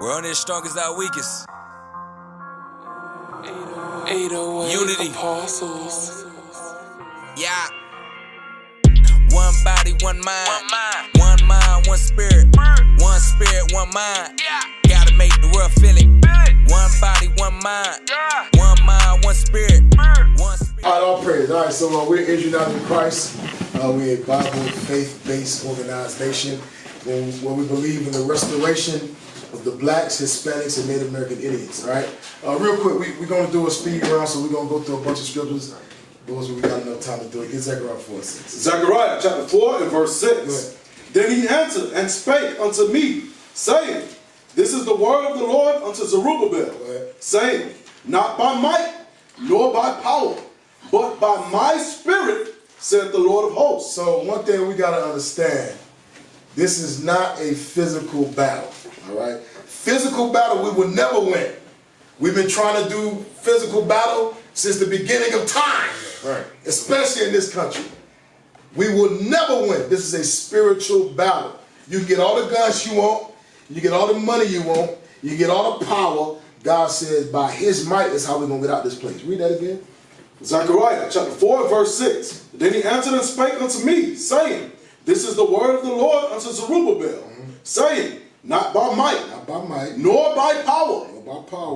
We're only as strong as our weakest. Unity. Apostles. Yeah. One body, one mind. One mind, one spirit. One spirit, one mind. Gotta make the world feel it. One body, one mind. One mind, one spirit. One spirit. All praise. All right, so we're Israelites in Christ. We're a Bible faith-based organized nation where we believe in the restoration of the blacks, Hispanics, and Native American Indians. All right. Real quick, we're going to do a speed round, so we're going to go through a bunch of scriptures. Those we got enough time to do it. Get Zechariah 4:6. Zechariah chapter 4 and verse 6. Then he answered and spake unto me, saying, This is the word of the Lord unto Zerubbabel, saying, Not by might, nor by power, but by my spirit, said the Lord of hosts. So one thing we got to understand, this is not a physical battle, all right? Physical battle we will never win. We've been trying to do physical battle since the beginning of time, right? Especially in this country. We will never win. This is a spiritual battle. You can get all the guns you want, you get all the money you want, you get all the power. God says by his might is how we're going to get out of this place. Read that again. Zechariah chapter 4 and verse 6. Then he answered and spake unto me, saying, This is the word of the Lord unto Zerubbabel, saying, Not by might, nor by power,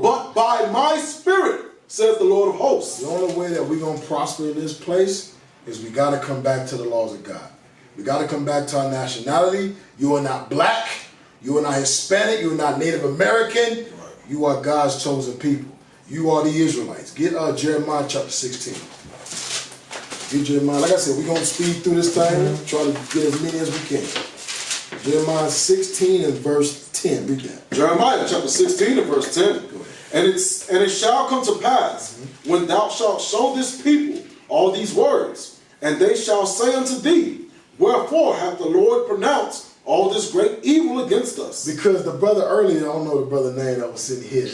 but by my spirit, says the Lord of hosts. The only way that we're going to prosper in this place is we got to come back to the laws of God. We got to come back to our nationality. You are not black. You are not Hispanic. You are not Native American. You are God's chosen people. You are the Israelites. Get Jeremiah chapter 16. Get Jeremiah. Like I said, we're going to speed through this thing. Try to get as many as we can. Jeremiah 16 and verse 10. Read that. Jeremiah chapter 16 and verse 10. And it shall come to pass, when thou shalt show this people all these words, and they shall say unto thee, Wherefore hath the Lord pronounced all this great evil against us? Because the brother earlier, I don't know the brother name that was sitting here.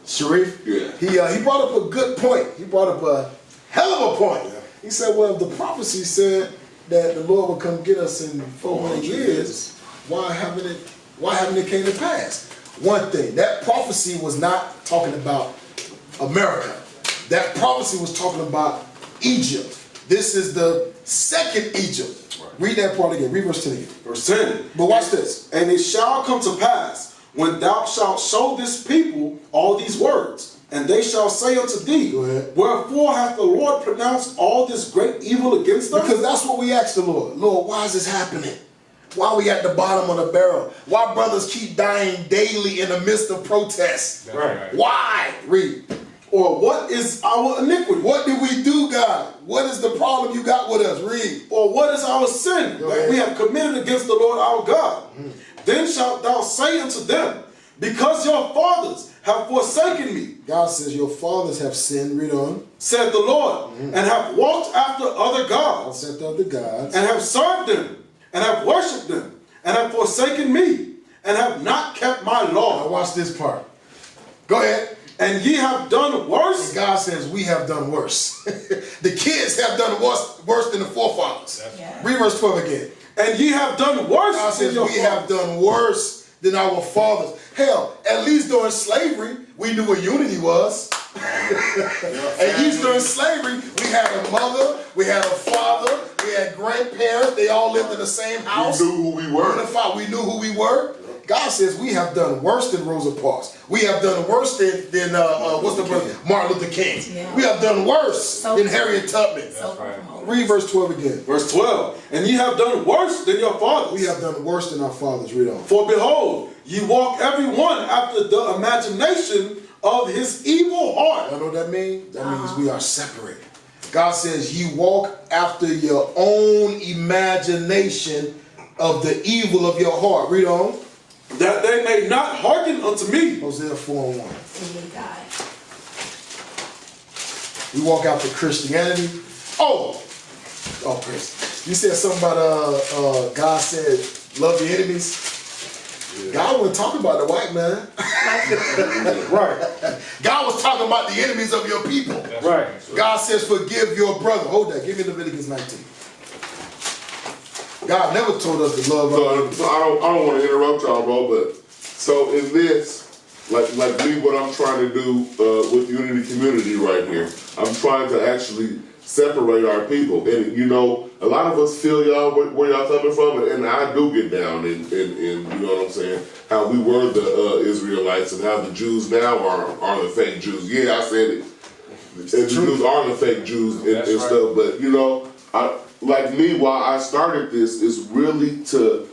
Sharif? Yeah. He brought up a good point. He brought up a hell of a point. Yeah. He said, well, if the prophecy said that the Lord will come get us in 400 years, why haven't it came to pass? One thing, that prophecy was not talking about America. That prophecy was talking about Egypt. This is the second Egypt. Right. Read that part again. Read verse 10 again. Verse 10. But watch this. And it shall come to pass, when thou shalt show this people all these words, and they shall say unto thee, Wherefore hath the Lord pronounced all this great evil against us? Because that's what we asked the Lord. Lord, why is this happening? Why are we at the bottom of the barrel? Why brothers keep dying daily in the midst of protests? Right. Why? Read. Or what is our iniquity? What did we do, God? What is the problem you got with us? Read. Or what is our sin that we have committed against the Lord our God? Then shalt thou say unto them, Because your fathers have forsaken me. God says your fathers have sinned. Read on. Said the Lord, and have walked after other gods. And have served them, and have worshipped them, and have forsaken me, and have not kept my law. Now watch this part. Go ahead. And ye have done worse. And God says we have done worse. The kids have done worse than the forefathers. Read verse 12 again. And ye have done worse. God says we have done worse than our fathers. Hell, at least during slavery, we knew what unity was. At least during slavery, we had a mother, we had a father, we had grandparents. They all lived in the same house. We knew who we were. We knew who we were. God says we have done worse than Rosa Parks. We have done worse than what's the brother? Martin Luther King. Yeah. We have done worse than Harriet Tubman. Read verse 12 again. Verse 12. And ye have done worse than your fathers. We have done worse than our fathers. Read on. For behold, ye walk every one after the imagination of his evil heart. You know what that means? That means we are separated. God says ye walk after your own imagination of the evil of your heart. Read on. That they may not hearken unto me. Hosea 4:1. We walk after Christianity. Oh, Chris. You said something about God said love your enemies. Yeah. God wasn't talking about the white man. Right. God was talking about the enemies of your people. Right. God says forgive your brother. Hold that. Give me Leviticus 19. God never told us to love our enemies. So I don't want to interrupt y'all, bro, but so in this, like me, what I'm trying to do with Unity Community right here, I'm trying to actually separate our people. And you know, a lot of us feel y'all where y'all coming from, and I do get down in you know what I'm saying, how we were the Israelites and how the Jews now are the fake Jews. Yeah, I said it. And the Jews are the fake Jews and stuff, but you know, like me, why I started this is really to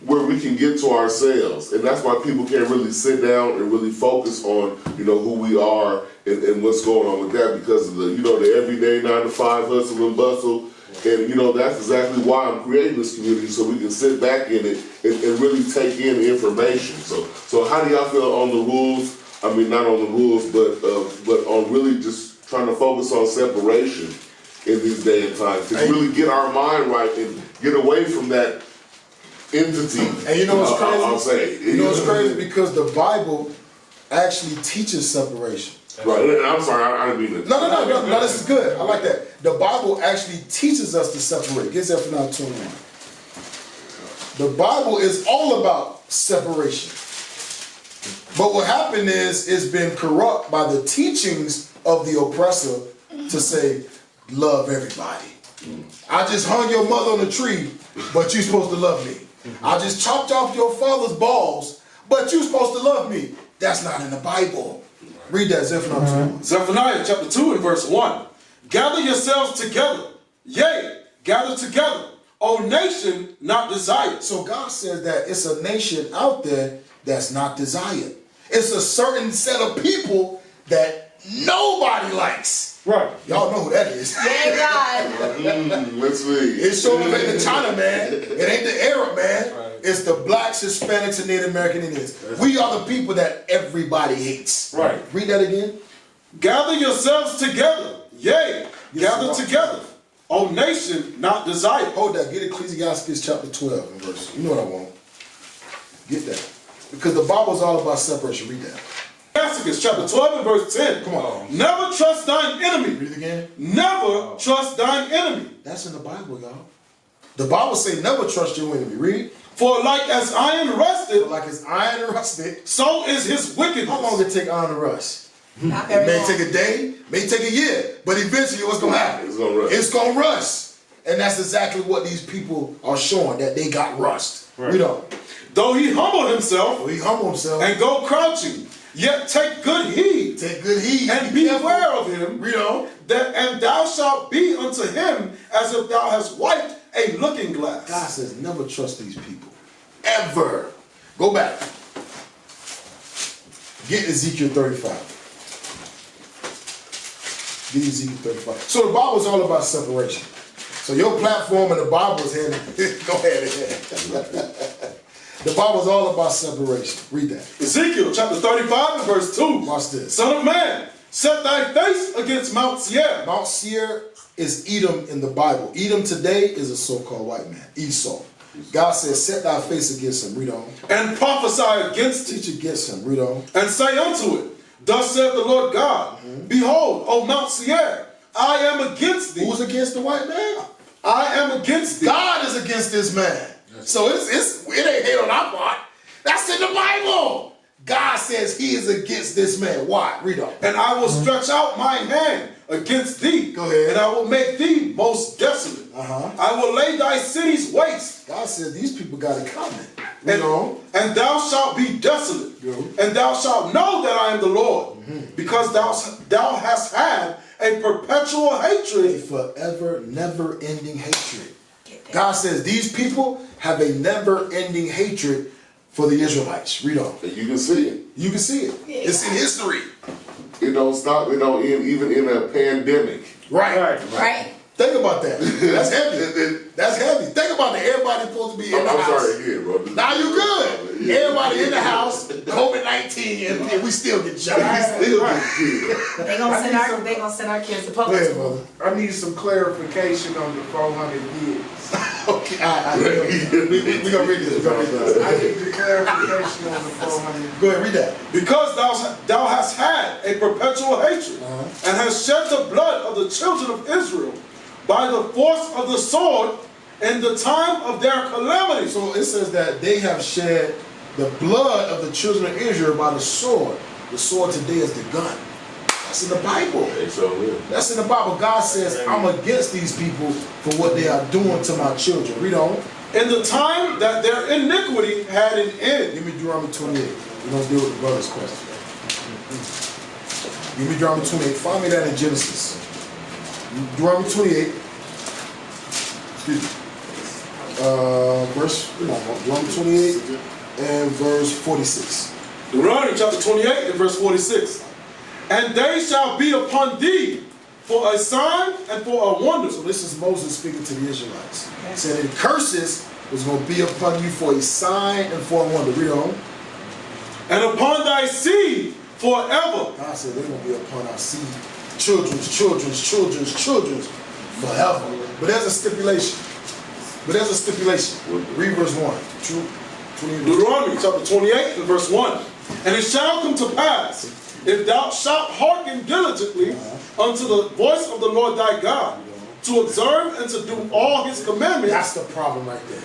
where we can get to ourselves, and that's why people can't really sit down and really focus on, you know, who we are and what's going on with that, because of the, you know, the everyday 9 to 5 hustle and bustle. And you know, that's exactly why I'm creating this community, so we can sit back in it and really take in information. So how do y'all feel on the rules? I mean, not on the rules, but on really just trying to focus on separation in these day and times, to really get our mind right and get away from that entity. And you know what's crazy? I'll say. You know what's crazy? Because the Bible actually teaches separation. Right, and I'm sorry, I didn't mean to. No, this is good. I like that. The Bible actually teaches us to separate. Get Zephaniah 21. The Bible is all about separation. But what happened is, it's been corrupt by the teachings of the oppressor to say, love everybody. I just hung your mother on a tree, but you're supposed to love me. I just chopped off your father's balls, but you're supposed to love me. That's not in the Bible. Read that, Zephaniah 2. Zephaniah chapter 2 and verse 1. Gather yourselves together, yea, gather together, O nation not desired. So God says that it's a nation out there that's not desired. It's a certain set of people that nobody likes. Right. Y'all know who that is. Yeah, God. Let's see. It sure ain't the China man. It ain't the Arab man. Right. It's the blacks, Hispanics, and Native American Indians. We are the people that everybody hates. Right. Read that again. Gather yourselves together, yea, gather together, O nation not desired. Hold that. Get Ecclesiastes chapter 12 and verse. You know what I want. Get that. Because the Bible's all about separation. Read that. Ecclesiastes chapter 12 and verse 10. Come on. Never trust thine enemy. Read it again. Never trust thine enemy. That's in the Bible, y'all. The Bible say never trust your enemy. Read. For like as iron rusted, so is his wickedness. How long it take iron to rust? Not It very may long. take a day, may take a year, but eventually what's going to happen? It's going to rust. It's going to rust. And that's exactly what these people are showing, that they got rust. Right. You know. Though he humble himself, and and go crouching, yet take good heed. Take good heed. And beware of him. You know. And thou shalt be unto him as if thou hast wiped a looking glass. God says never trust these people. Ever. Go back. Get Ezekiel 35. Get Ezekiel 35. So the Bible is all about separation. So your platform and the Bible is hand. Go ahead. The Bible is all about separation. Read that. Ezekiel chapter 35 and verse 2. Watch this. Son of man, set thy face against Mount Seir. Mount Seir is Edom in the Bible. Edom today is a so-called white man, Esau. God says, set thy face against him. Read on. And prophesy against it. Teach against him. Read on. And say unto it, thus saith the Lord God, behold, O Mount Seir, I am against thee. Who's against the white man? I am against thee. God is against this man. So it ain't hate on our part. That's in the Bible. God says he is against this man. Why? Read on. And I will stretch out my hand against thee. Go ahead. And I will make thee most desolate. I will lay thy cities waste. God says these people got it coming. Read on. And thou shalt be desolate. And thou shalt know that I am the Lord. Because thou hast had a perpetual hatred. A forever, never-ending hatred. God says these people have a never-ending hatred for the Israelites. Read on. And you can see it. You can see it. Yeah. It's in history. It don't stop. It don't end even in a pandemic. Right. Think about that. That's heavy. That's heavy. Think about that. Everybody's supposed to be in the house. I'm sorry again, bro. Now you good. Everybody in the house, COVID-19, and we still get shot. They gonna send our kids to public school. I need some clarification on the 400 years. Okay, we gonna read this. I need the clarification on the 400. Go ahead, read that. Because thou hast had a perpetual hatred, and hast shed the blood of the children of Israel by the force of the sword in the time of their calamity. So it says that they have shed the blood of the children of Israel by the sword. The sword today is the gun. That's in the Bible. That's in the Bible. God says, I'm against these people for what they are doing to my children. Read on. In the time that their iniquity had an end. Give me Deuteronomy 28. We're going to deal with the brother's question. Give me Deuteronomy 28. Find me that in Genesis. Deuteronomy 28. Excuse me. Deuteronomy 28 and verse 46. Deuteronomy chapter 28 and verse 46. And they shall be upon thee for a sign and for a wonder. So this is Moses speaking to the Israelites. He said the curses was going to be upon you for a sign and for a wonder. Read on. And upon thy seed forever. God said they're going to be upon our seed. Children's forever. But there's a stipulation. Read verse 1. Deuteronomy chapter 28 and verse 1. And it shall come to pass, if thou shalt hearken diligently unto the voice of the Lord thy God, to observe and to do all his commandments. That's the problem right there.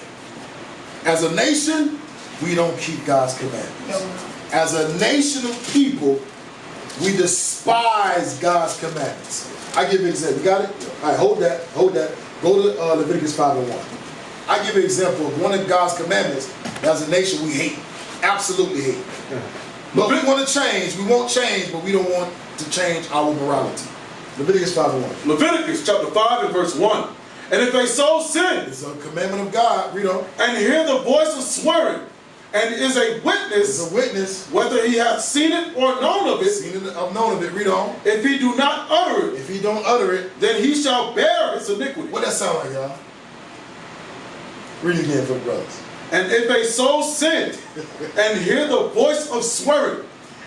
As a nation, we don't keep God's commandments. As a nation of people, we despise God's commandments. I give you an example. You got it? All right, hold that. Go to Leviticus 5:1. I give you an example of one of God's commandments that as a nation we hate. Absolutely hate. But we want to change. We won't change, but we don't want to change our morality. Leviticus 5:1. Leviticus chapter 5 and verse 1. And if a soul sin, It's a commandment of God. Read on. and hear the voice of swearing, and is a witness, It's a witness. whether he hath seen it or known of it, Seen it, known of it. Read on. if he do not utter it, If he don't utter it, then he shall bear his iniquity. what that sound like, y'all? Read it again for the brothers. And if a soul sin, and hear the voice of swearing,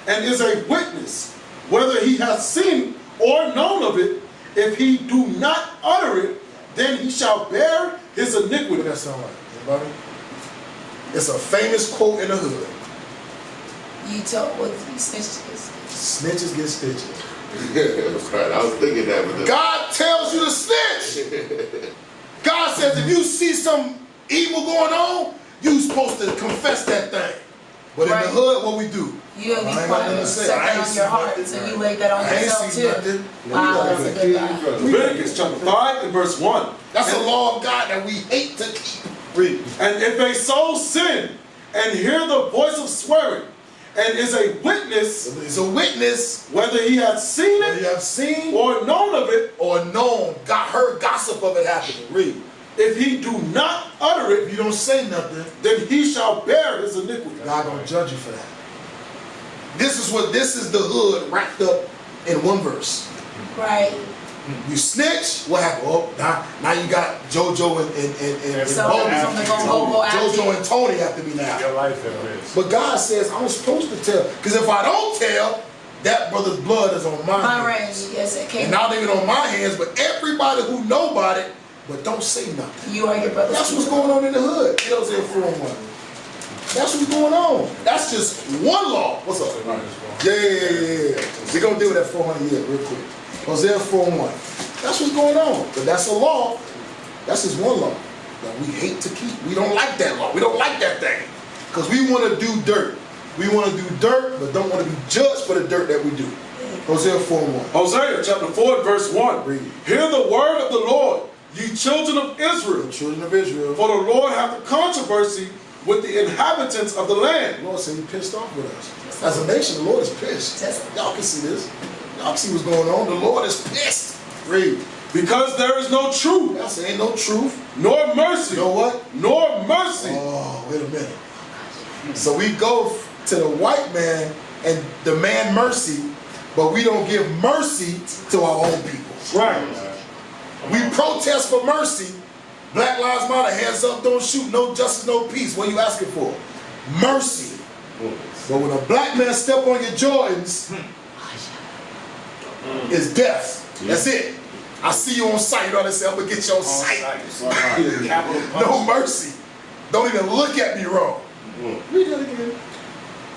and is a witness, whether he hath seen or known of it, if he do not utter it, then he shall bear his iniquity. What that sound like? Anybody? It's a famous quote in the hood. You told what snitches. Snitches get stitches. That's right. I was thinking that. But God tells you to snitch. God says if you see some evil going on, you're supposed to confess that thing. But in the hood, what we do? You don't be I ain't got quiet. nothing to say. Set I that ain't on seen your heart, nothing. so you lay that on I ain't yourself seen too. nothing. Wow, that's a good guy. Leviticus chapter 5 and verse 1. That's a law of God that we hate to keep. Read. And if a soul sin, and hear the voice of swearing, and is a witness, It's a witness. whether he hath seen Whether you it have seen or known of it, or known, heard gossip of it happening. Read. if he do not utter If it, you don't say nothing, then he shall bear his iniquity. God gonna judge you for that. This is the hood wrapped up in one verse. Right. You snitch, what happened? Oh, now you got JoJo and So Bodie. something gonna go after JoJo you. and Tony have to be now. Your life at risk. But God says I'm supposed to tell, because if I don't tell, that brother's blood is on my My hands. range, yes, it And came. not even on my hands, but everybody who know about it, but don't say nothing. You are your brother's. That's what's going on in the hood. Hosea 4:1. That's what's going on. That's just one law. What's up? Yeah. We're going to deal with that 400 years real quick. Hosea 4:1. That's what's going on. But that's a law. That's just one law that we hate to keep. We don't like that law. We don't like that thing. Because we want to do dirt. We want to do dirt, but don't want to be judged for the dirt that we do. Hosea 4:1. Hosea chapter 4 and verse 1. Read. Hear the word of the Lord, ye children of Israel. The children of Israel. For the Lord hath a controversy with the inhabitants of the land. The Lord said he pissed off with us. As a nation, the Lord is pissed. Y'all can see this. Y'all can see what's going on. The Lord is pissed. Read. Because there is no truth, Y'all say ain't no truth. nor mercy, You know what? nor mercy. Oh, wait a minute. So we go to the white man and demand mercy, but we don't give mercy to our own people. Right. We protest for mercy. Black Lives Matter, hands up, don't shoot, no justice, no peace. What are you asking for? Mercy. But when a black man step on your Jordans, it's death. That's it. I see you on sight. You know what I say? I'm going to get you on sight. No mercy. Don't even look at me wrong. Read that again.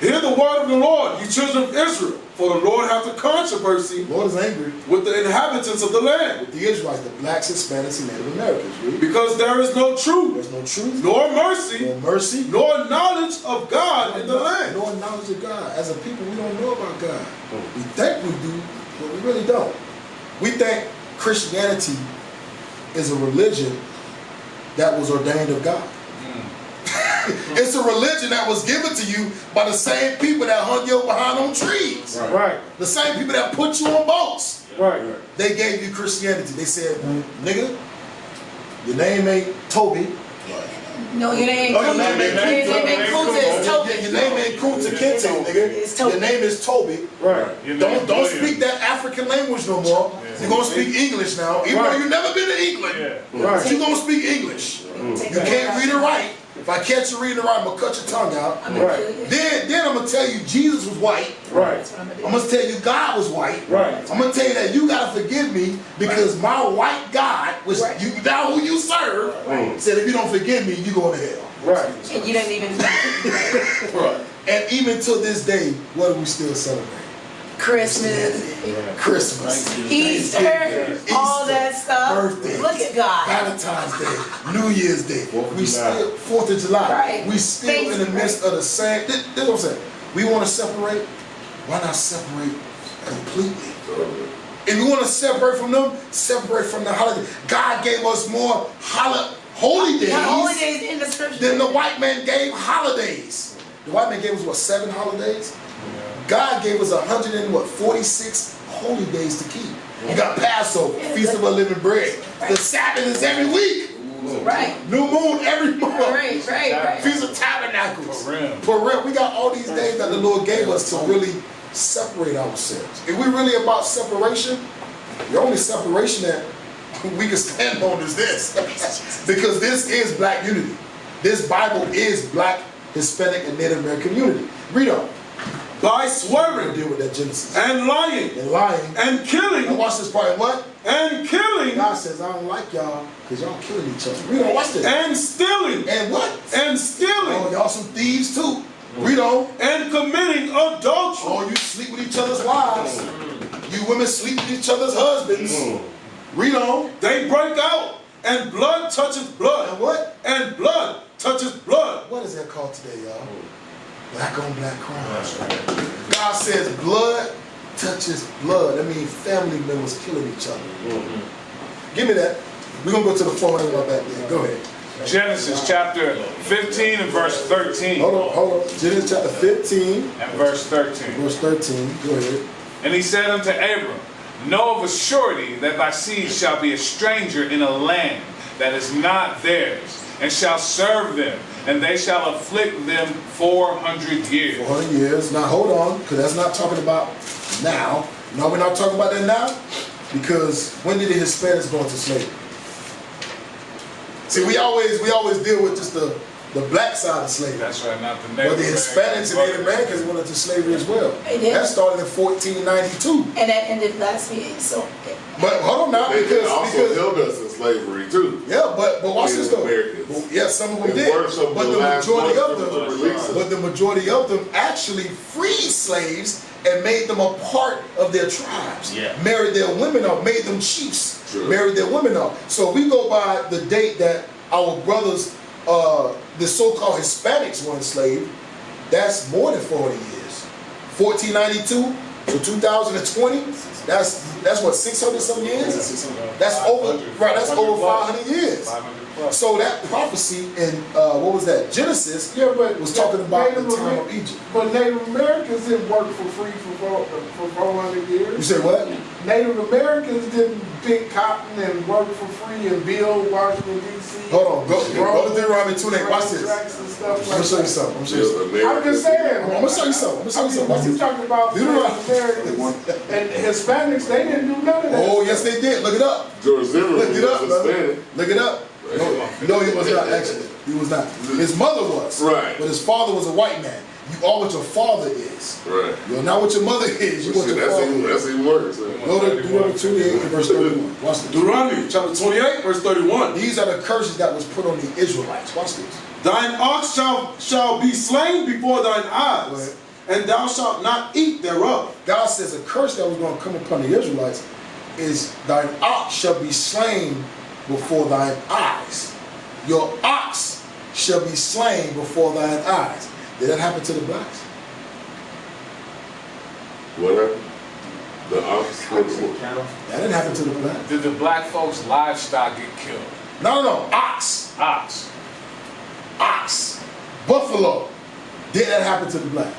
Hear the word of the Lord, ye children of Israel. For the Lord hath a controversy The Lord is angry with the inhabitants of the land, with the Israelites, the blacks, Hispanics, and Native Americans. Read. because there is no truth, There's no truth, nor mercy, no mercy, nor knowledge of God in the land. no knowledge of God. As a people, we don't know about God. We think we do, but we really don't. We think Christianity is a religion that was ordained of God. It's a religion that was given to you by the same people that hung you behind on trees. Right. The same people that put you on boats. Right. They gave you Christianity. They said, nigga, your name ain't Toby. No, your name Oh, your ain't name ain't Kunta. Your name ain't Kunta. It's Toby. Your name ain't Kunta Kinte, nigga. It's Toby. Your name is Toby. Right. Don't speak that African language no more. You're gonna speak English now. Even though you've never been to England, Right. you're gonna speak English. You can't read or write. If I catch you reading or writing, I'm gonna cut your tongue out. Right. Then I'm gonna tell you Jesus was white. Right. I'm gonna tell you God was white. Right. I'm gonna tell you that you gotta forgive me because my white God, which Right. you now who you serve, said if you don't forgive me, you going to hell. Right. And you didn't even Right. And even to this day, what do we still celebrate? Christmas, Christmas, Easter, all that stuff. Birthdays, Look at God. Valentine's Day, New Year's Day. We still 4th of July. Right. We still in the midst of the same. This is what I'm saying. We want to separate. Why not separate completely? If we want to separate from them, separate from the holiday. God gave us more holy days. The holidays in the scripture. Then the white man gave holidays. The white man gave us what, 7 holidays? God gave us 146 holy days to keep. You got Passover, Feast of Unleavened Bread. The Sabbath is every week. Right. New moon every month. Right. Feast of Tabernacles. Purim. We got all these days that the Lord gave us to really separate ourselves. If we're really about separation, the only separation that we can stand on is this. Because this is black unity. This Bible is black, Hispanic, and Native American unity. Read on. By swearing, Deal with that Genesis. and lying, And lying. and Now killing, watch this part. What? and killing, God says, I don't like y'all because y'all killing each other. Read on. Watch this. and stealing, And what? and Oh, stealing, y'all some thieves too. Read on. and committing adultery. Oh, you sleep with each other's wives. You women sleep with each other's husbands. Read on. They break out, and blood touches blood, And what? and blood touches blood. What is that called today, y'all? Black on black crime. God says blood touches blood. That means family members killing each other. Give me that. We're going to go to the 400 one back there. Go ahead. Genesis chapter 15 and verse 13. Hold on. Genesis chapter 15, And verse 13. verse 13. Go ahead. And he said unto Abram, Know of a surety that thy seed shall be a stranger in a land that is not theirs, and shall serve them, and they shall afflict them 400 years. 400 years. Now hold on, because that's not talking about now. No, we're not talking about that now, because when did the Hispanics go into slavery? See, we always deal with just the black side of slavery. That's right, not the But Native the Hispanics and Native Americans went into slavery as well. They did. That started in 1492. And that ended last week. So But hold on now, They because also held us in slavery too. yeah, but watch this though. Americans. Well, yeah, some of them And did. were some of But the the last majority ones of to them, release us. but the majority of them actually freed slaves and made them a part of their tribes. Yeah. Married their women up, made them chiefs. Sure. Married their women up. So we go by the date that our brothers, the so-called Hispanics, were enslaved. That's more than 400 years. 1492 to 2020. That's what, 600 some years? That's over. Right. That's over 500 years. 500 plus. So that prophecy in what was that? Genesis was talking about the time of Egypt. But Native Americans didn't work for free for 400 You years. say what? Native Americans didn't pick cotton and work for free and build Washington, D.C. Hold on. Go to Deuteronomy 2:8. Watch this. Tracks and stuff I'm gonna like show you that. something. I'm gonna show you something. I'm just saying. I'm gonna show you something. Watch You this. talking about Deuteronomy. Native Americans and Hispanics? They didn't do none of that. Oh yes, they did. Look it up. George Zimmerman Look it up, was brother. Hispanic. Look it up. No, he was not actually. He was not. His mother was. Right. But his father was a white man. You are what your father is. Right. You're not what your mother is. You what your father is. That's even worse. Go to Deuteronomy 28 and verse 31. Watch this. Deuteronomy chapter 28, verse 31. These are the curses that was put on the Israelites. Watch this. Thine ox shall be slain before thine eyes, and thou shalt not eat thereof. God says a curse that was going to come upon the Israelites is thine ox shall be slain before thine eyes. Your ox shall be slain before thine eyes. Did that happen to the blacks? What happened? The ox. That didn't happen to the blacks. Did the black folks' livestock get killed? No. Ox. Ox. Ox. Buffalo. Did that happen to the black?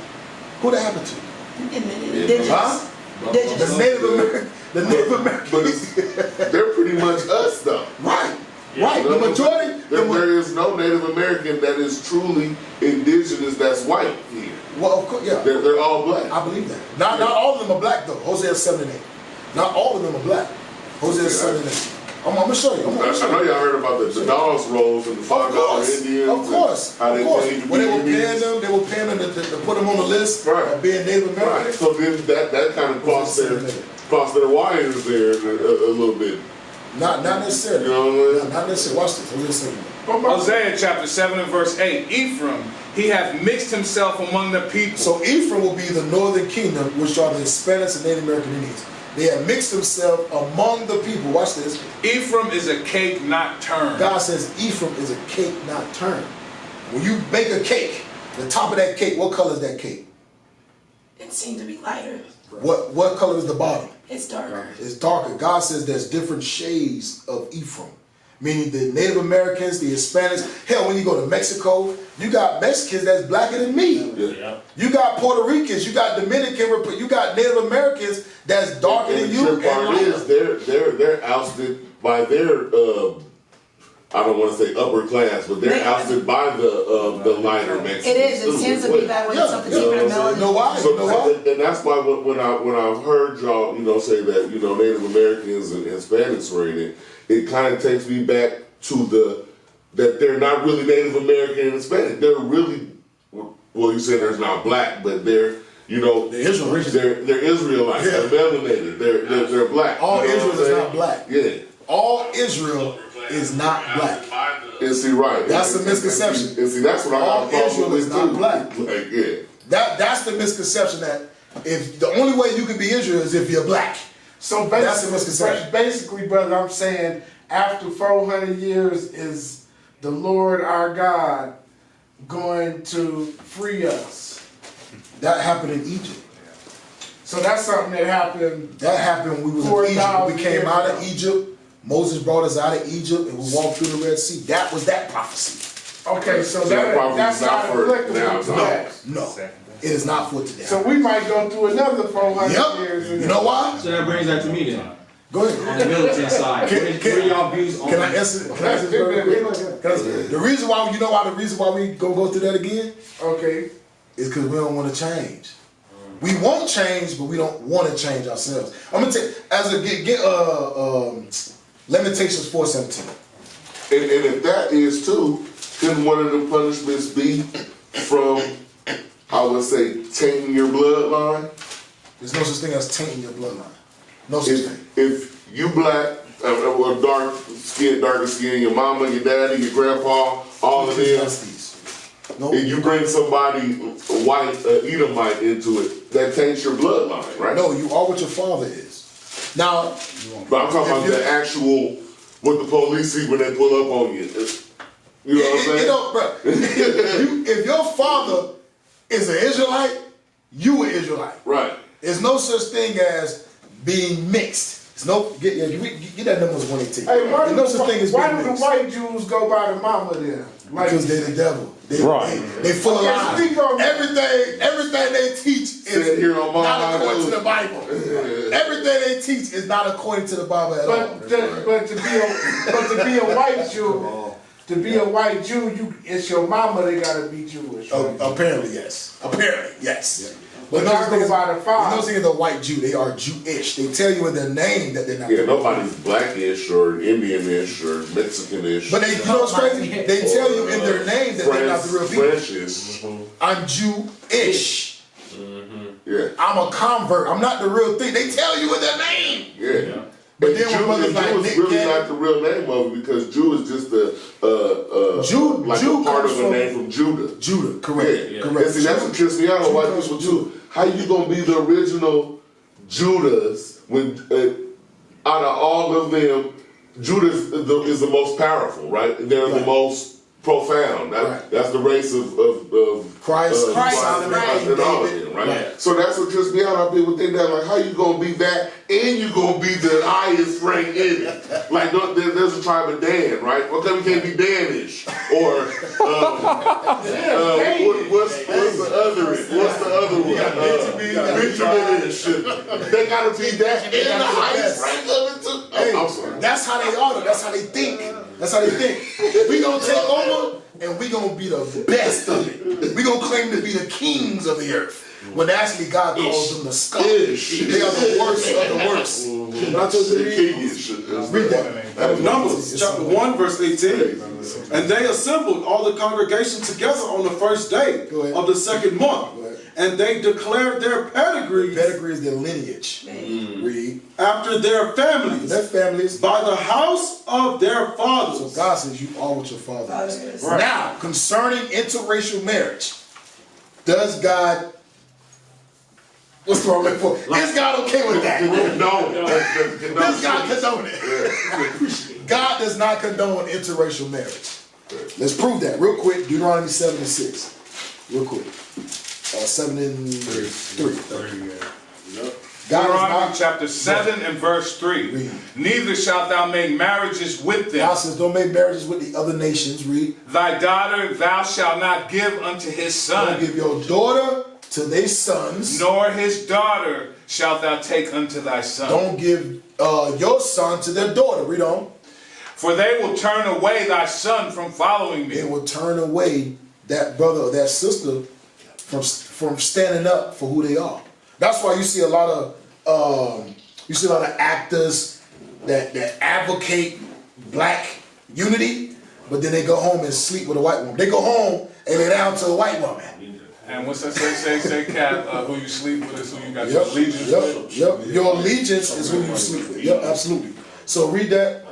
Who that happened to? Indigenous. Huh? Indigenous. The Native American. The Native Americans. But they're pretty much us, though. Right. Right. The majority. There is no Native American that is truly indigenous that's white here. Well, of course, yeah. They're all black. I believe that. Not all of them are black though. Hosea 7 and 8. Not all of them are black. Hosea 7 and 8. I'm gonna show you. I know y'all heard about the dogs rolls and the $5 Indians. Of course. How they changed When they were Indians. paying them to put them on the list of being Native American. Right. So then that kind of cost their wires there a little bit. Not necessarily. You know what I mean? Not necessarily. Watch this. Hosea 7 and 8. Hosea chapter 7 and verse 8. Ephraim, he hath mixed himself among the people. So Ephraim will be the northern kingdom, which are the Hispanics and Native American Indians. They have mixed themselves among the people. Watch this. Ephraim is a cake not turned. God says Ephraim is a cake not turned. When you bake a cake, the top of that cake, what color is that cake? It seemed to be lighter. What color is the bottom? It's darker. It's darker. God says there's different shades of Ephraim. Meaning the Native Americans, the Hispanics. Hell, when you go to Mexico, you got Mexicans that's blacker than me. Yeah. You got Puerto Ricans, you got Dominican, you got Native Americans that's darker than you. The part is they're ousted by their I don't want to say upper class, but they're ousted by the lighter Mexicans. It is. It tends to be that way. Something different in melanin. You know why? And that's why when I've heard y'all say that Native Americans and Hispanics were in it kind of takes me back to that they're not really Native American and Hispanic. They're really, well, you said there's not black, but they're Israelites. They're Israelites. Yeah. They're melanated. They're black. All Israel is not black. Yeah. All Israel is not black. And see, right. That's a misconception. And see, that's what I got All a problem Israel with is not too. black. Like, yeah. That's the misconception that if the only way you can be Israel is if you're black. So That's the misconception. basically, brother, I'm saying after 400 years is the Lord our God going to free us. That happened in Egypt. So that's something that happened. That happened when we was in Egypt. 4,000 We came years out ago. of Egypt. Moses brought us out of Egypt and we walked through the Red Sea. That was that prophecy. Okay, so that prophecy that's is not not for applicable now, to no. that. No, it is not for today. So we might go through another 400 years. Yep. You know why? So that brings that to me then. Go ahead. On the militant side, what are y'all views on Can I answer this very quick? The reason why, the reason why we gonna go through that again Okay. is because we don't want to change. We won't change, but we don't want to change ourselves. I'm gonna take Lamentations 4:17. And if that is too, couldn't one of the punishments be from, I would say, tainting your bloodline? There's no such thing as tainting your bloodline. No such thing. If you black, or darker skin, your mama, your daddy, your grandpa, all of them, No. and you bring somebody white, Edomite into it, that taints your bloodline, right? No, you are what your father is. Now, But I'm talking about the actual, what the police see when they pull up on you. You know what I'm saying? bro, if your father is an Israelite, you an Israelite. Right. There's no such thing as being mixed. It's no get that number 118. Hey, There's no such thing as why being do the mixed. white Jews go by the mama then? Like, Because they're the devil. Right. They full of Okay, lies. speak on that. Everything they teach Sit is here on my not according to house. the Bible. Everything they teach is not according to the Bible at all. but to be a white Jew, it's your mama that gotta be Jewish. Right? Apparently, yes. But no not such thing as- go by the father. no such thing as a white Jew. They are Jewish. They tell you in their name that they're not. Yeah, nobody's blackish or Indianish or Mexicanish. But you know what's crazy? They tell you in their name that they're not the real people. Frenchish. I'm Jewish. Yeah. I'm a convert. I'm not the real thing. They tell you in their name. Yeah. But And then when Jew, brothers and like Jew is Nick really Cannon- not the real name of it, because Jew is just like Jew a part comes of the from- name from Judah. Judah, correct. Yeah. Correct. And see, that's what trips me out on white people too. How you gonna be the original Judahs when out of all of them, Judah is the most powerful, right? They're the most profound. That's the race of Christ, and all of them, right? So that's what trips me out on people think that, like, how you gonna be that and you gonna be the highest rank in it? Like, there's a tribe of Dan, right? Well, come you can't be Danish or what's the other one? Benjamin-ish. They gotta be that and the highest rank of it too. I'm sorry. That's how they are. That's how they think. That's how they think. We gonna take over and we gonna be the best of it. We gonna claim to be the kings of the earth. When actually God calls them the scum. They are the worst of the worst. But I told you to read that. Numbers chapter 1 verse 18. And they assembled all the congregation together on the first day of the second month. And they declared their pedigrees. Pedigree is their lineage. Read. After their families. Their families. By the house of their fathers. So God says you are what your father is. Right. Now, concerning interracial marriage, does God, what's the wrong word for? Is God okay with that? No. Does God condone it? God does not condone interracial marriage. Let's prove that real quick. Deuteronomy 7 and 6. Real quick. 7 and 3. Deuteronomy chapter 7 and verse 3. Read. Neither shalt thou make marriages with them. God says don't make marriages with the other nations. Read. Thy daughter thou shalt not give unto his son. Don't give your daughter to their sons. Nor his daughter shalt thou take unto thy son. Don't give your son to their daughter. Read on. For they will turn away thy son from following me. They will turn away that brother or that sister from standing up for who they are. That's why you see a lot of actors that advocate black unity, but then they go home and sleep with a white woman. They go home and lay down to a white woman. And what's that say, Cap? Who you sleep with is who you got your allegiance with. Yep. Your allegiance is who you sleep with. Yep, absolutely. So read that.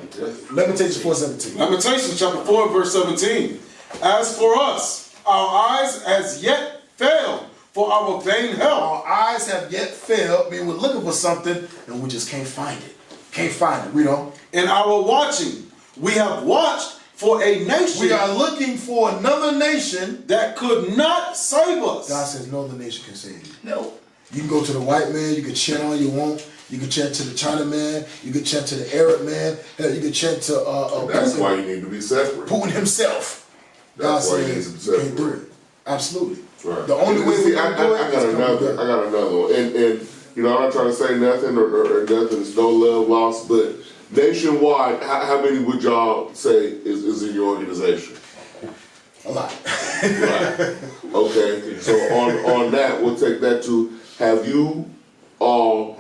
Lamentations 4:17. Lamentations chapter 4 verse 17. As for us, our eyes as yet failed for our vain help. Our eyes have yet failed. I mean, we're looking for something and we just can't find it. Can't find it. Read on. In our watching, we have watched for a nation. We are looking for another nation that could not save us. God says no other nation can save you. No. You can go to the white man, you can chant all you want, you can chant to the China man, you can chant to the Arab man, hell, you can chant to that's why you need to be separate. Putin himself. That's God why you need to says be you can't do separate. it. Absolutely. Right. The only way we can do it I got another one. And you know, I'm not trying to say nothing or nothing. There's no love lost, but nationwide, how many would y'all say is in your organization? A lot. Right. Okay. So on that, we'll take that to, have you all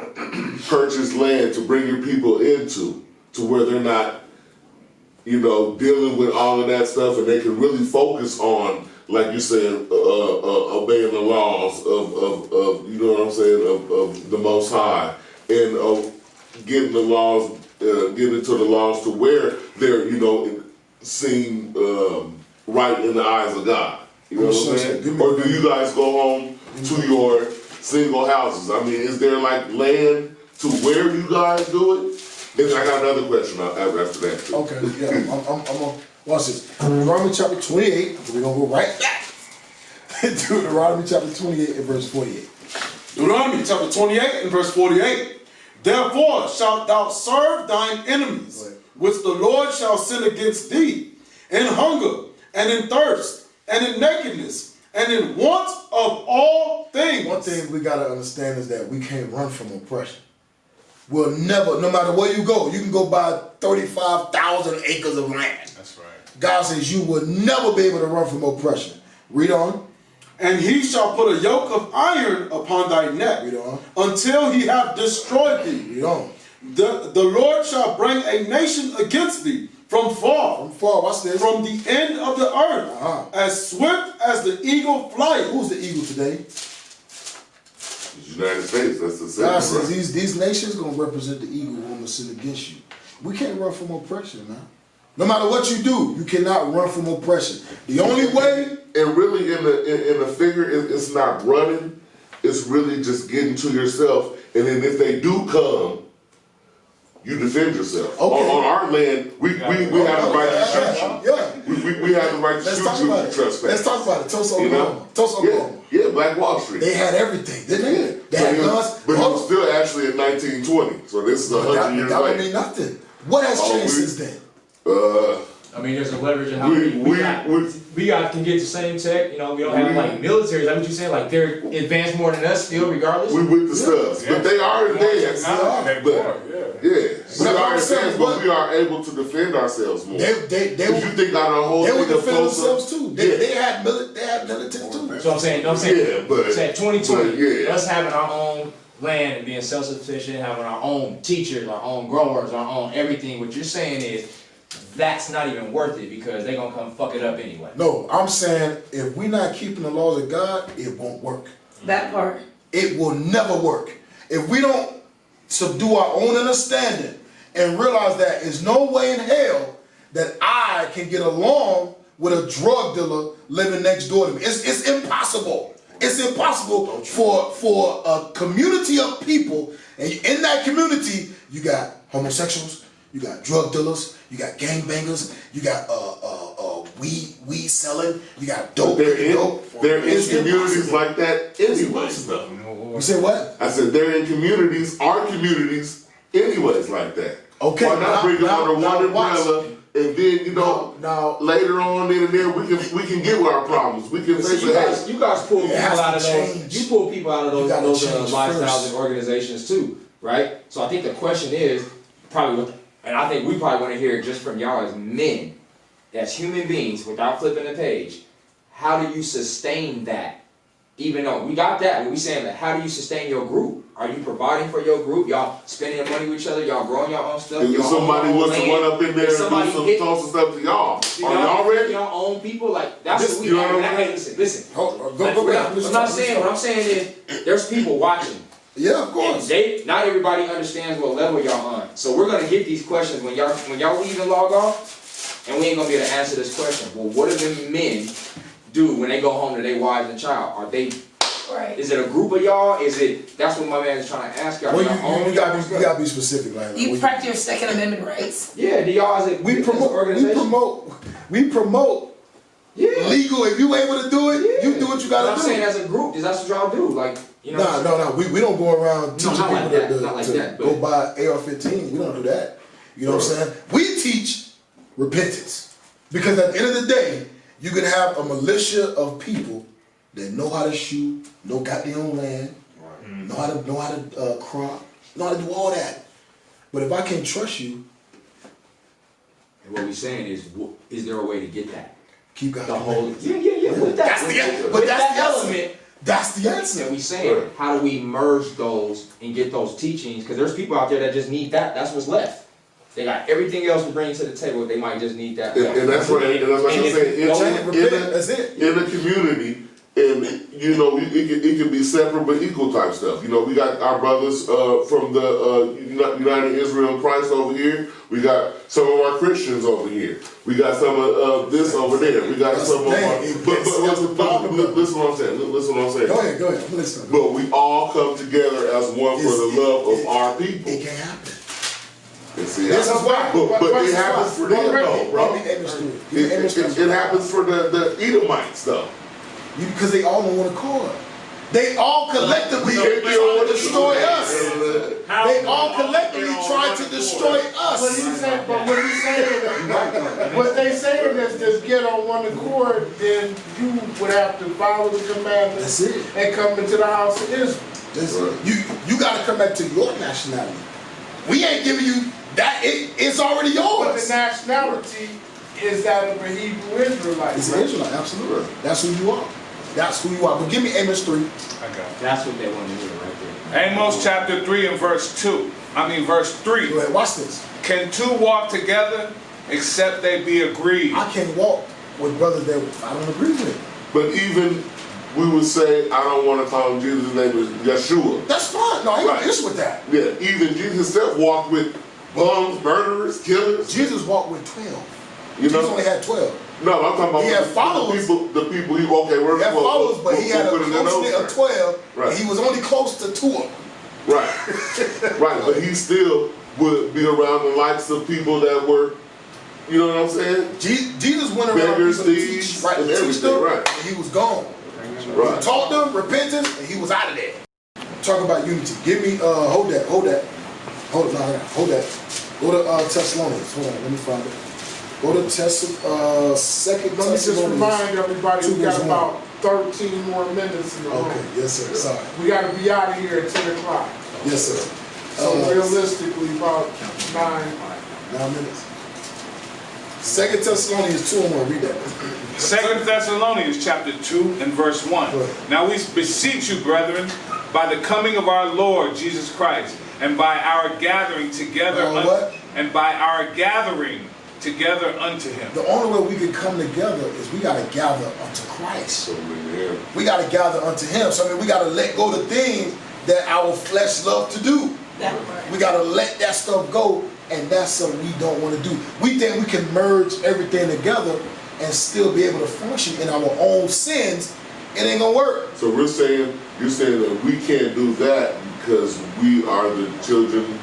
purchased land to bring your people into, to where they're not, you know, dealing with all of that stuff, and they can really focus on, like you said, obeying the laws of you know what I'm saying, of the Most High, and getting the laws, getting into the laws to where they're, you know, seen right in the eyes of God. You know what I'm saying? Or do you guys go home to your single houses? I mean, is there like land to where you guys do it? And I got another question after that too. Okay, yeah, I'm gonna watch this. Deuteronomy chapter 28. We're gonna go right back. Deuteronomy chapter 28 and verse 48. Deuteronomy chapter 28 and verse 48. Therefore shalt thou serve thine enemies, which the Lord shall send against thee, in hunger, and in thirst, and in nakedness, and in want of all things. One thing we gotta understand is that we can't run from oppression. We'll never, no matter where you go, you can go buy 35,000 acres of land. That's right. God says you will never be able to run from oppression. Read on. And he shall put a yoke of iron upon thy neck, Read on. until he have destroyed thee. Read on. The Lord shall bring a nation against thee from far. From far, watch this. From the end of the earth, as swift as the eagle flieth. Who's the eagle today? United States, that's the same. God says these nations gonna represent the evil one will sin against you. We can't run from oppression, man. No matter what you do, you cannot run from oppression. The only way, and really in the figure, it's not running. It's really just getting to yourself. And then if they do come, you defend yourself. Okay. On our land, we have the right to shoot you. Yeah. We have the right to shoot you if you trespass. Let's talk about it. Tulsa, Oklahoma. Tulsa, Oklahoma. Yeah, Black Wall Street. They had everything, didn't they? They had guns. But it was still actually in 1920. So this is 100 years That would later. mean nothing. What has changed since then? I mean, there's a leverage in how we can get the same tech. You know, we don't have like military. Is that what you're saying? Like they're advanced more than us still, regardless. We with the stuff, but they are advanced. We are advanced, but we are able to defend ourselves more. They you think out of the whole they thing would of defend Tulsa? themselves too. They had military too. So I'm saying, yeah, but it's at 2020, but, us having our own land and being self-sufficient, having our own teachers, our own growers, our own everything. What you're saying is that's not even worth it because they're gonna come fuck it up anyway. No, I'm saying if we're not keeping the laws of God, it won't work. That part. It will never work. If we don't subdue our own understanding and realize that there's no way in hell that I can get along with a drug dealer living next door to me. It's impossible. It's impossible for a community of people, and in that community, you got homosexuals, you got drug dealers, you got gangbangers, you got weed selling, you got dope. They're in communities like that anyways, though. You say what? I said they're in communities, our communities, anyways like that. Okay. Why not bring them under one umbrella? And then now later on in there we can get with our problems. We can face it. You guys pull people out of those. change. You pull people out of those lifestyles first. and organizations too, right? So I think the question is probably, and I think we probably want to hear it just from y'all as men, as human beings, without flipping the page. How do you sustain that? Even though we got that, when we saying that, how do you sustain your group? Are you providing for your group? Y'all spending your money with each other? Y'all growing your own stuff? If somebody wants to run up in there and do some stuff to y'all, are y'all ready? Your own people, like that's what we. You know what I mean? Listen. Go back. I'm not saying what I'm saying is there's people watching. Yeah, of course. Not everybody understands what level y'all on. So we're gonna get these questions when y'all leave and log off, and we ain't gonna be able to answer this question. Well, what do the men do when they go home to their wives and child? Are they? Right. Is it a group of y'all? Is it? That's what my man is trying to ask y'all. Well, you gotta be specific, like You practice your Second Amendment rights. Yeah, do y'all? Is it? we promote Yeah. legal. If you able to do it, you do what you gotta I'm do. saying as a group, that's what y'all do. Like, you know. No. We don't go around teaching not like people that, to go buy AR-15. We don't do that. You know what I'm saying? We teach repentance because at the end of the day, you can have a militia of people that know how to shoot, got their own land, know how to crop, know how to do all that. But if I can't trust you, And what we're saying is there a way to get that? keep God. The whole. Yeah. That's the element. That's the answer. And we saying, how do we merge those and get those teachings? Because there's people out there that just need that. That's what's left. They got everything else to bring to the table. They might just need that. And that's what I'm saying. In the community, and you know, it can be separate but equal type stuff. You know, we got our brothers from the United Israel Christ over here. We got some of our Christians over here. We got some of this over there. We got some of our. But listen what I'm saying. Listen what I'm saying. Go ahead. I'm listening. But we all come together as one for the love of our people. It can't happen. This is why. But it happens for them though, bro. It happens for the Edomites though. Because they all on one accord. They all collectively try to destroy us. They all collectively try to destroy us. What they saying is just get on one accord, then you would have to follow the commandments. That's it. And come into the house of Israel. You got to come back to your nationality. We ain't giving you that. It's already yours. But the nationality is that of a Hebrew Israelite. It's an Israelite, absolutely. That's who you are. That's who you are. But give me Amos 3. I got it. That's what they want to hear right there. Amos chapter 3 and verse 3. Go ahead, watch this. Can two walk together except they be agreed? I can't walk with brothers that I don't agree with. But even we would say, I don't want to call him Jesus, his name is Yeshua. That's fine. No, I ain't Right. got issue with that. Yeah, even Jesus himself walked with bums, murderers, killers. Jesus walked with 12. You know? Jesus only had 12. No, I'm talking about He had followers. The people he, okay, He had followers, but he had a close knit of 12, Right. and he was only close to 2 of them. Right. Right, but he still would be around the likes of people that were, you know what I'm saying? Jesus went around Beggars, people to teach, thieves, right, to and teach everything, them, right. and he was gone. He Right. taught them repentance, and he was out of there. Talk about unity. Give me, hold that. Hold that. Go to Thessalonians. Hold on, let me find it. Go to Second Let me just Thessalonians. remind everybody, we got 2:1. about 13 more minutes in the room. Okay, yes sir, sorry. We gotta be out of here at 10 o'clock. Yes sir. So realistically, about 9. 9 minutes. 2 Thessalonians 2:1, read that. 2 Thessalonians chapter 2 and verse 1. Go ahead. Now we beseech you, brethren, by the coming of our Lord Jesus Christ, and by our gathering together, What? and by our gathering together unto him. The only way we can come together is we got to gather unto Christ. So, man, We got to gather unto him. So I mean, we got to let go of the things that our flesh love to do. That part. We got to let that stuff go, and that's something we don't want to do. We think we can merge everything together and still be able to function in our own sins. It ain't gonna work. So you're saying that we can't do that because we are the children,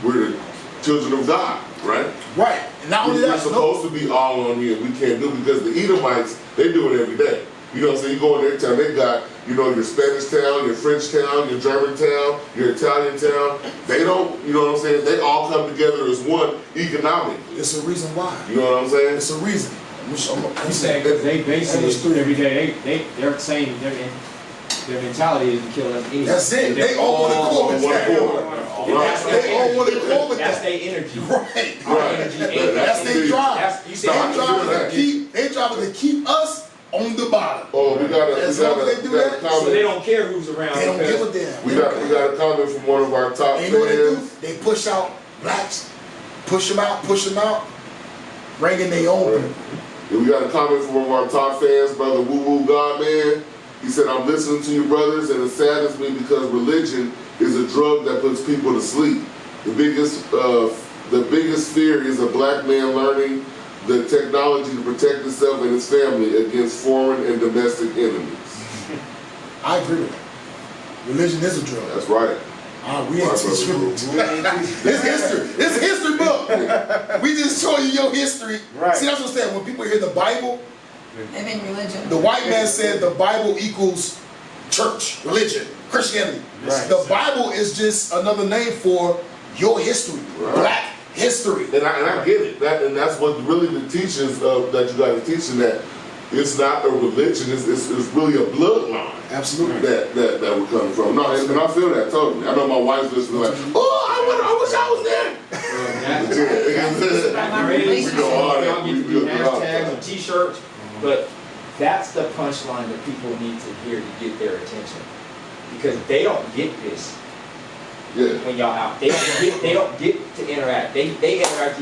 we're the children of God, right? Right. And not only We're that, supposed to be all on here. We can't do it because the Edomites, they do it every day. You know what I'm saying? You go in their town, they got, you know, your Spanish town, your French town, your German town, your Italian town. They don't, you know what I'm saying? They all come together as one economically. it's a reason why. You know what I'm saying? It's a reason. You saying because they basically every day they're saying their mentality is to kill us anyway. That's it. They all want to go with that. They all want to go with That's that. their energy. Right. Our energy ain't That's their drive. You They see, driving to keep us on the bottom. Oh, we got As long as they do that, so comment. they don't care who's around. They don't because give a damn. We got a comment from one of our top And you know what they do? fans. They push out blacks, push them out, bring in their own people. Yeah, we got a comment from one of our top fans, Brother Woo Woo God Man. He said, I'm listening to you brothers and it saddens me because religion is a drug that puts people to sleep. The biggest fear is a black man learning the technology to protect himself and his family against foreign and domestic enemies. I agree with that. Religion is a drug. That's right. We ain't teach religion. It's history. It's a history book. We just show you your history. Right. See, that's what I'm saying. When people hear the Bible, They think religion. the white man said the Bible equals church, religion, Christianity. Right. The Bible is just another name for your history, Right. black history. And I get it. And that's what really the teachings that you got to teach in that it's not a religion, it's really a bloodline. Absolutely. That we're coming from. No, and I feel that totally. I know my wife's listening like, oh, I wish I was there. We go hard. Y'all get to do We go hard. hashtags and t-shirts, but that's the punchline that people need to hear to get their attention. Because they don't get this Yeah. when y'all out. They don't get to interact. They interact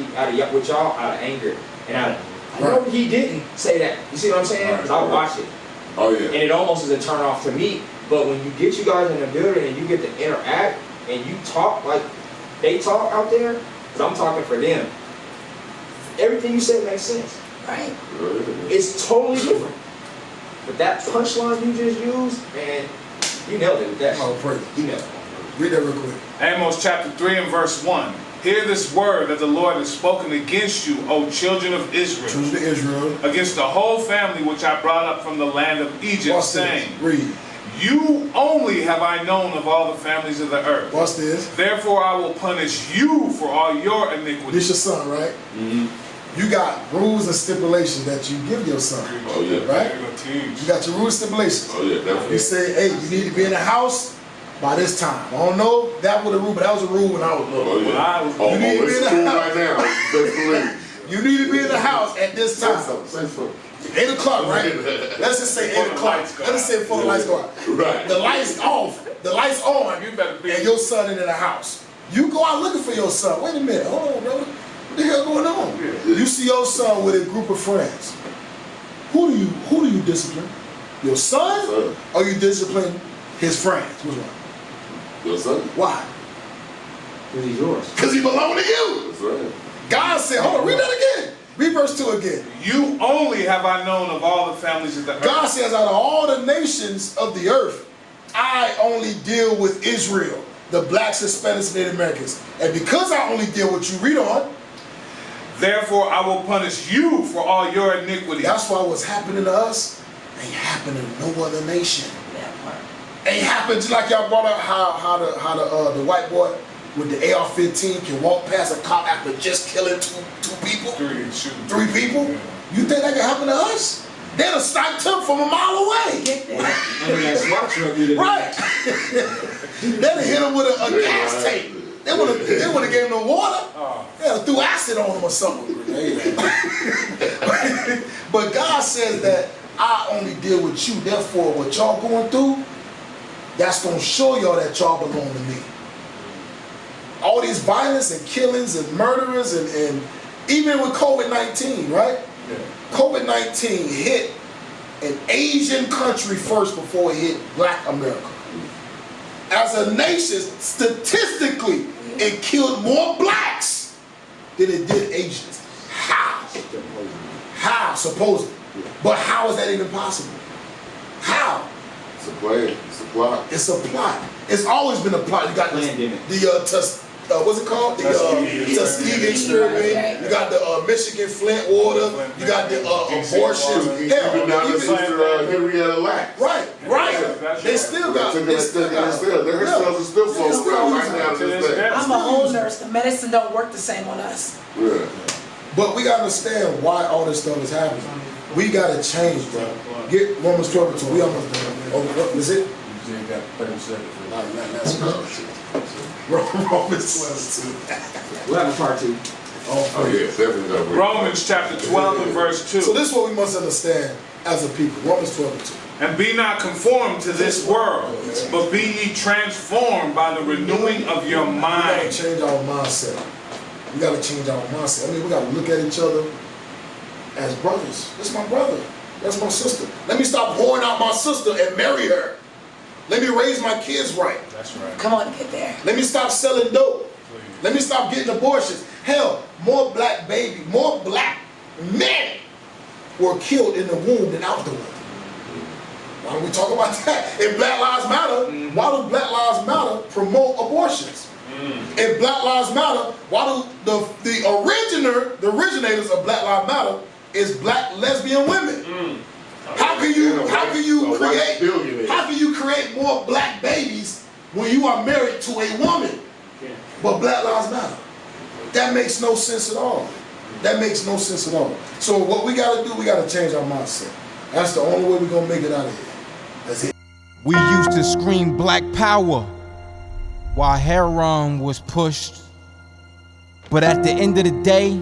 with y'all out of anger and out of I know he didn't say that. You see what I'm saying? Because I watch it. Oh yeah. And it almost is a turn off to me. But when you get you guys in the building and you get to interact and you talk like they talk out there, because I'm talking for them, everything you said makes sense. Right. It's totally different. But that punchline you just used, man, you nailed it with that. Oh, praise. You nailed it. Read that real quick. Amos chapter 3 and verse 1. Hear this word that the Lord has spoken against you, O children of Israel, Children of Israel. against the whole family which I brought up from the land of Egypt, Watch saying, this. Read. You only have I known of all the families of the earth. Watch this. Therefore I will punish you for all your iniquities. This your son, right? Mm-hmm. You got rules and stipulations that you give your son. Oh yeah. Right? You got your rules and stipulations. Oh yeah, definitely. You say, hey, you need to be in the house by this time. I don't know that was a rule, but that was a rule when I was little. Oh yeah. When I was- oh, You need to be in it's the cool house. right now. Best believe. You need to be in the house at this Say time. something. Say something. 8 o'clock, right? Let's just say 8 o'clock. Let's just say before the lights go out. Right. The lights off. The lights on. You better be. And your son in the house. You go out looking for your son. Wait a minute. Hold on, brother. What the hell going on? You see your son with a group of friends. Who do you discipline? Your son? Or you discipline his friends? Which one? Your son. Why? Because he's yours. Because he belongs to you. That's right. God said, hold on, read that again. Read verse 2 again. You only have I known of all the families of the earth. God says, out of all the nations of the earth, I only deal with Israel, the blacks, Hispanics, and Native Americans. And because I only deal with you, read on. Therefore I will punish you for all your iniquities. That's why what's happening to us ain't happening to no other nation. Ain't happening, just like y'all brought up how the white boy with the AR-15 can walk past a cop after just killing two people? Three people? Yeah. You think that can happen to us? They'd have sniped him from a mile away. Right. They'd have hit him with a gas tank. They would have gave him no water. They'd have threw acid on him or something. But God says that I only deal with you. Therefore, what y'all going through, that's going to show y'all that y'all belong to me. All these violence and killings and murderers and even with COVID-19, right? Yeah. COVID-19 hit an Asian country first before it hit Black America. As a nation, statistically, it killed more blacks than it did Asians. How? How, supposedly. But how is that even possible? How? It's a plan. It's a plot. It's a plot. It's always been a plot. You got what's it called? The Tuskegee experiment. You got the Michigan Flint water. You got the abortion. Even down to Sister Henrietta Lacks. Right. They still got. Their cells are still floating around right now to this day. I'm a whole nurse. The medicine don't work the same on us. Yeah. But we gotta understand why all this stuff is happening. We gotta change, bro. Get Romans 12:2. We almost done. Oh, what is it? You got 30 seconds. Romans 12:2. We'll have a part 2. Oh yeah, definitely. Romans chapter 12 and verse 2. So this is what we must understand as a people. Romans 12:2. And be not conformed to this world, but be ye transformed by the renewing of your We gotta mind. change our mindset. We gotta change our mindset. I mean, we gotta look at each other as brothers. That's my brother. That's my sister. Let me stop whoring out my sister and marry her. Let me raise my kids right. That's right. Come on, get there. Let me stop selling dope. Let me stop getting abortions. Hell, more black men were killed in the womb than out the womb. Why don't we talk about that? If Black Lives Matter, why do Black Lives Matter promote abortions? If Black Lives Matter, why do the originators of Black Lives Matter is black lesbian women? How can you create more black babies when you are married to a woman? But Black Lives Matter. That makes no sense at all. That makes no sense at all. So what we gotta do, we gotta change our mindset. That's the only way we're gonna make it out of here. That's it. We used to scream black power while heroin was pushed. But at the end of the day,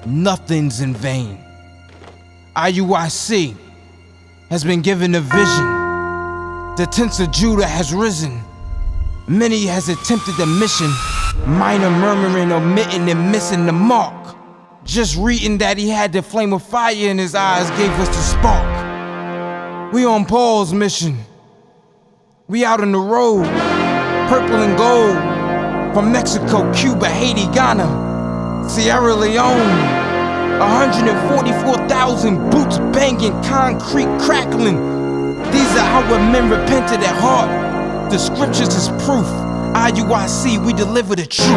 nothing's in vain. IUIC has been given a vision. The tents of Judah has risen. Many has attempted the mission, minor murmuring, omitting, and missing the mark. Just reading that he had the flame of fire in his eyes gave us the spark. We on Paul's mission. We out on the road, purple and gold, from Mexico, Cuba, Haiti, Ghana, Sierra Leone. 144,000 boots banging, concrete crackling. These are our men repented at heart. The scriptures is proof. IUIC, we deliver the truth.